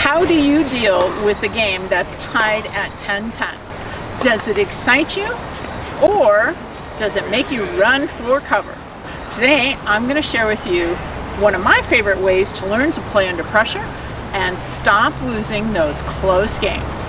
How do you deal with a game that's tied at 10-10? Does it excite you, or does it make you run for cover? Today, I'm going to share with you one of my favorite ways to learn to play under pressure and stop losing those close games.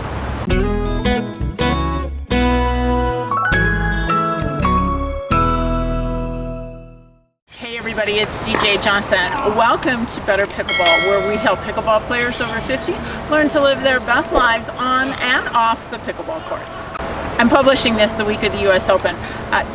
Hey everybody, it's CJ Johnson. Welcome to Better Pickleball, where we help pickleball players over 50 learn to live their best lives on and off the pickleball courts. I'm publishing this the week of the US Open.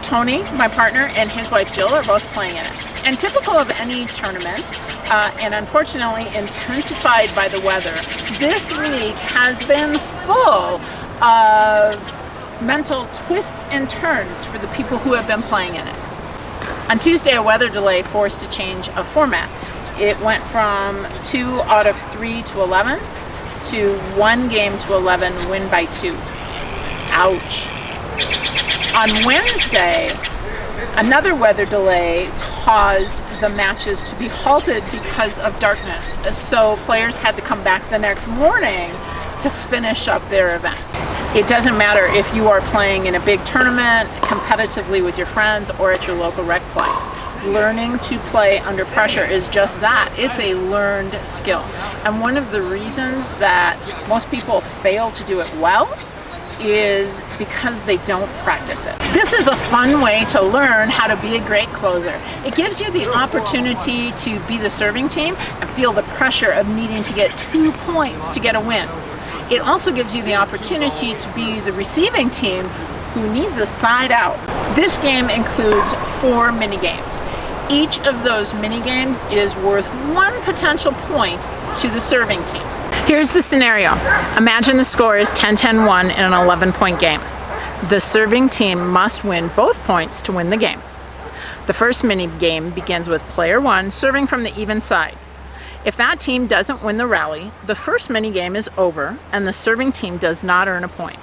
Tony, my partner, and his wife Jill are both playing in it. And typical of any tournament, and unfortunately intensified by the weather, this week has been full of mental twists and turns for the people who have been playing in it. On Tuesday, a weather delay forced a change of format. It went from 2 out of 3 to 11 to 1 game to 11, win by 2. Ouch. On Wednesday, another weather delay caused the matches to be halted because of darkness. So players had to come back the next morning to finish up their event. It doesn't matter if you are playing in a big tournament, competitively with your friends, or at your local rec play. Learning to play under pressure is just that. It's a learned skill. And one of the reasons that most people fail to do it well is because they don't practice it. This is a fun way to learn how to be a great closer. It gives you the opportunity to be the serving team and feel the pressure of needing to get 2 points to get a win. It also gives you the opportunity to be the receiving team who needs a side out. This game includes 4 mini games. Each of those mini games is worth 1 potential point to the serving team. Here's the scenario. Imagine the score is 10-10-1 in an 11-point game. The serving team must win both points to win the game. The first mini game begins with player 1 serving from the even side. If that team doesn't win the rally, the first mini game is over and the serving team does not earn a point.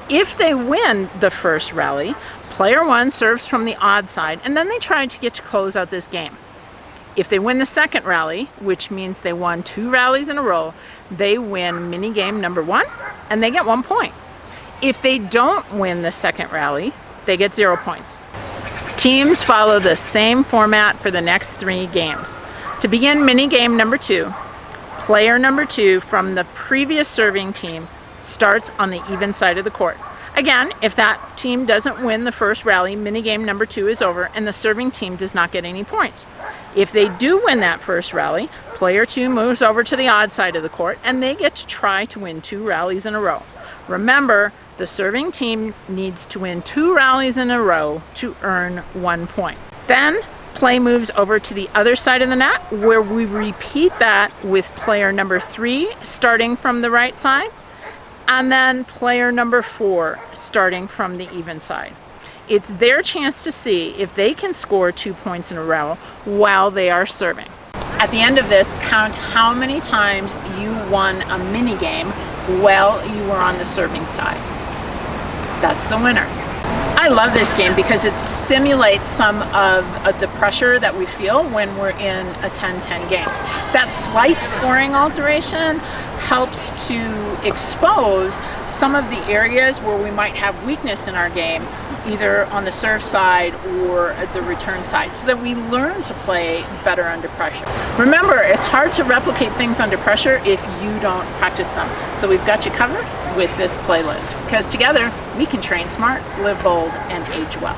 If they win the first rally, player 1 serves from the odd side and then they try to get to close out this game. If they win the second rally, which means they won 2 rallies in a row, they win mini game number 1 and they get 1 point. If they don't win the second rally, they get 0 points. Teams follow the same format for the next 3 games. To begin mini game number 2, player number 2 from the previous serving team starts on the even side of the court. Again, if that team doesn't win the first rally, mini game number 2 is over and the serving team does not get any points. If they do win that first rally, player 2 moves over to the odd side of the court and they get to try to win 2 rallies in a row. Remember, the serving team needs to win 2 rallies in a row to earn 1 point. Then, play moves over to the other side of the net, where we repeat that with player number 3 starting from the right side, and then player number 4 starting from the even side. It's their chance to see if they can score 2 points in a row while they are serving. At the end of this, count how many times you won a mini game while you were on the serving side. That's the winner. I love this game because it simulates some of the pressure that we feel when we're in a 10-10 game. That slight scoring alteration helps to expose some of the areas where we might have weakness in our game, either on the serve side or the return side, so that we learn to play better under pressure. Remember, it's hard to replicate things under pressure if you don't practice them. So we've got you covered with this playlist, because together we can train smart, live bold, and age well.